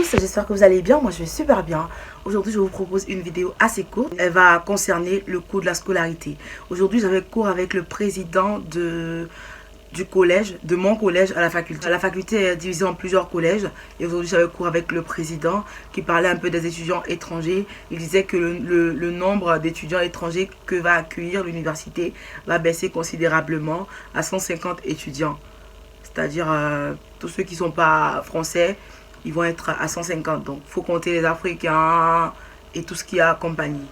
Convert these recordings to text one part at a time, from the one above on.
tous, j'espère que vous allez bien, moi je vais super bien. Aujourd'hui je vous propose une vidéo assez courte, elle va concerner le coût de la scolarité. Aujourd'hui j'avais cours avec le président du collège, de mon collège à la faculté. La faculté est divisée en plusieurs collèges et aujourd'hui j'avais cours avec le président qui parlait un peu des étudiants étrangers. Il disait que le nombre d'étudiants étrangers que va accueillir l'université va baisser considérablement à 150 étudiants. C'est-à-dire tous ceux qui ne sont pas français, ils vont être à 150. Donc il faut compter les Africains et tout ce qui a compagnie.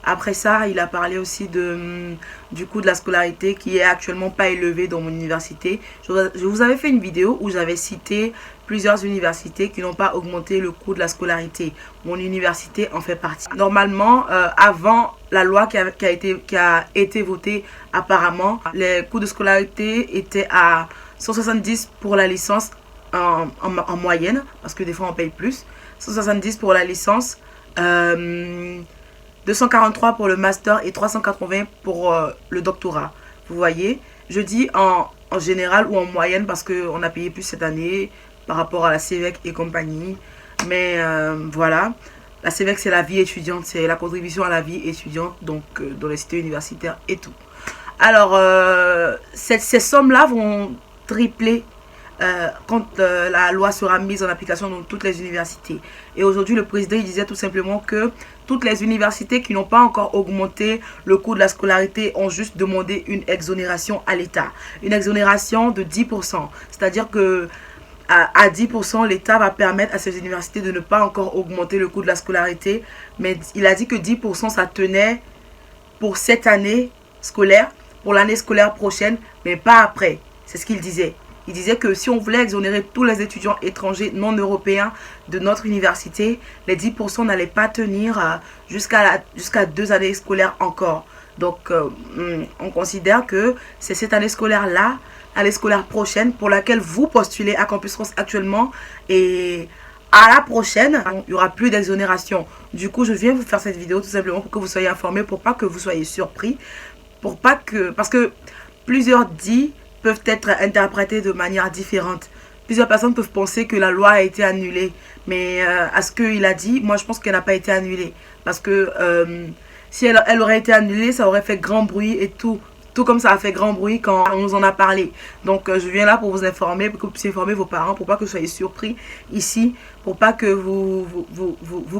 Après ça, il a parlé aussi du coût de la scolarité qui est actuellement pas élevé dans mon université. Je vous avais fait une vidéo où j'avais cité plusieurs universités qui n'ont pas augmenté le coût de la scolarité. Mon université en fait partie. Normalement, avant la loi qui a été votée, apparemment, les coûts de scolarité étaient à 170 pour la licence en moyenne, parce que des fois on paye plus. 170 pour la licence. 243 pour le master et 380 pour le doctorat. Vous voyez, je dis en général ou en moyenne parce qu'on a payé plus cette année par rapport à la CEVEC et compagnie. Mais voilà, la CEVEC c'est la vie étudiante, c'est la contribution à la vie étudiante, donc dans les cités universitaires et tout. Alors, ces sommes-là vont tripler quand la loi sera mise en application dans toutes les universités. Et aujourd'hui, le président il disait tout simplement que toutes les universités qui n'ont pas encore augmenté le coût de la scolarité ont juste demandé une exonération à l'État. Une exonération de 10%. C'est-à-dire que à 10%, l'État va permettre à ces universités de ne pas encore augmenter le coût de la scolarité. Mais il a dit que 10% ça tenait pour cette année scolaire, pour l'année scolaire prochaine, mais pas après. C'est ce qu'il disait. Il disait que si on voulait exonérer tous les étudiants étrangers non européens de notre université, les 10% n'allaient pas tenir jusqu'à 2 années scolaires encore. Donc, on considère que c'est cette année scolaire-là, l'année scolaire prochaine, pour laquelle vous postulez à Campus France actuellement. Et à la prochaine, il n'y aura plus d'exonération. Du coup, je viens vous faire cette vidéo tout simplement pour que vous soyez informés, pour pas que vous soyez surpris. Parce que plusieurs dits peuvent être interprétés de manière différente. Plusieurs personnes peuvent penser que la loi a été annulée. Mais à ce qu'il a dit, moi je pense qu'elle n'a pas été annulée. Parce que si elle aurait été annulée, ça aurait fait grand bruit et tout. Tout comme ça a fait grand bruit quand on nous en a parlé. Donc je viens là pour vous informer, pour que vous puissiez informer vos parents, pour pas que vous soyez surpris ici, pour pas que vous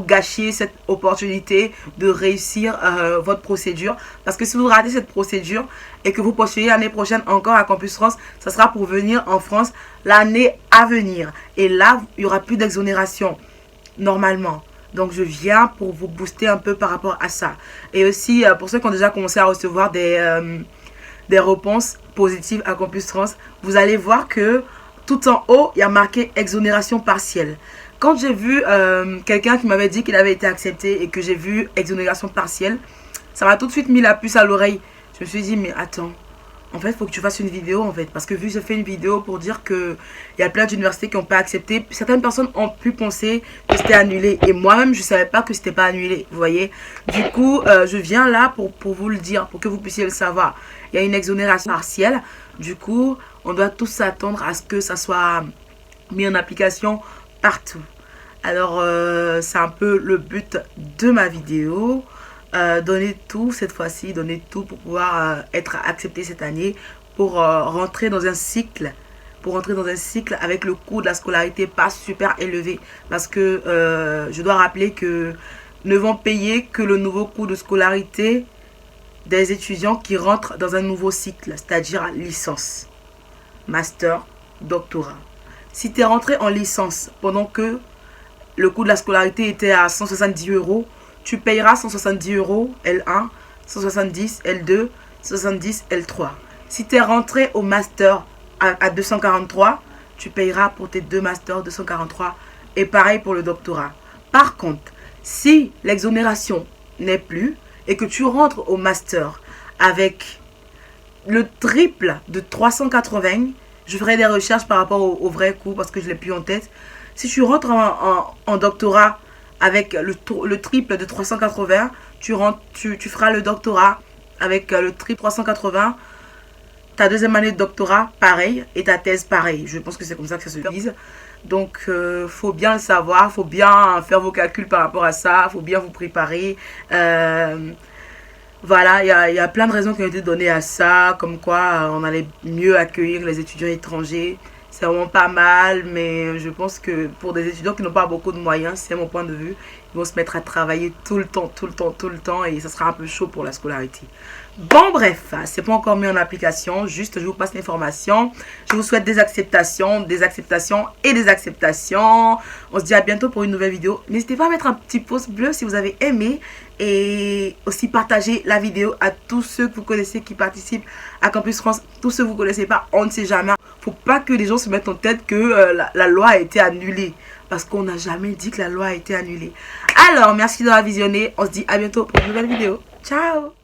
gâchiez cette opportunité de réussir votre procédure. Parce que si vous ratez cette procédure et que vous postulez l'année prochaine encore à Campus France, ça sera pour venir en France l'année à venir. Et là, il n'y aura plus d'exonération, normalement. Donc je viens pour vous booster un peu par rapport à ça. Et aussi, pour ceux qui ont déjà commencé à recevoir des réponses positives à Campus France, vous allez voir que tout en haut, il y a marqué exonération partielle. Quand j'ai vu quelqu'un qui m'avait dit qu'il avait été accepté et que j'ai vu exonération partielle, ça m'a tout de suite mis la puce à l'oreille. Je me suis dit, mais attends, en fait, il faut que tu fasses une vidéo, en fait. Parce que vu que j'ai fait une vidéo pour dire qu'il y a plein d'universités qui n'ont pas accepté, certaines personnes ont pu penser que c'était annulé. Et moi-même, je ne savais pas que c'était pas annulé, vous voyez. Du coup, je viens là pour vous le dire, pour que vous puissiez le savoir. Il y a une exonération partielle. Du coup, on doit tous s'attendre à ce que ça soit mis en application partout. Alors, c'est un peu le but de ma vidéo. Donner tout cette fois-ci, donner tout pour pouvoir être accepté cette année, pour rentrer dans un cycle, avec le coût de la scolarité pas super élevé, parce que je dois rappeler que ne vont payer que le nouveau coût de scolarité des étudiants qui rentrent dans un nouveau cycle, c'est-à-dire licence, master, doctorat. Si tu es rentré en licence pendant que le coût de la scolarité était à 170 €, tu payeras 170 € L1, 170 L2, 170 L3. Si tu es rentré au master à 243, tu payeras pour tes 2 masters 243 et pareil pour le doctorat. Par contre, si l'exonération n'est plus et que tu rentres au master avec le triple de 380, je ferai des recherches par rapport au vrai coût parce que je ne l'ai plus en tête. Si tu rentres en doctorat avec le triple de 380, tu feras le doctorat avec le triple 380, ta deuxième année de doctorat, pareil, et ta thèse, pareil. Je pense que c'est comme ça que ça se dise. Donc, faut bien le savoir, faut bien faire vos calculs par rapport à ça, faut bien vous préparer. Voilà, il y a plein de raisons qui ont été données à ça, comme quoi on allait mieux accueillir les étudiants étrangers. C'est vraiment pas mal, mais je pense que pour des étudiants qui n'ont pas beaucoup de moyens, c'est mon point de vue, ils vont se mettre à travailler tout le temps, tout le temps, tout le temps, et ça sera un peu chaud pour la scolarité. Bon, bref, c'est pas encore mis en application, juste je vous passe l'information. Je vous souhaite des acceptations et des acceptations. On se dit à bientôt pour une nouvelle vidéo. N'hésitez pas à mettre un petit pouce bleu si vous avez aimé et aussi partager la vidéo à tous ceux que vous connaissez qui participent à Campus France. Tous ceux que vous ne connaissez pas, on ne sait jamais. Faut pas que les gens se mettent en tête que la loi a été annulée. Parce qu'on n'a jamais dit que la loi a été annulée. Alors, merci d'avoir visionné. On se dit à bientôt pour une nouvelle vidéo. Ciao!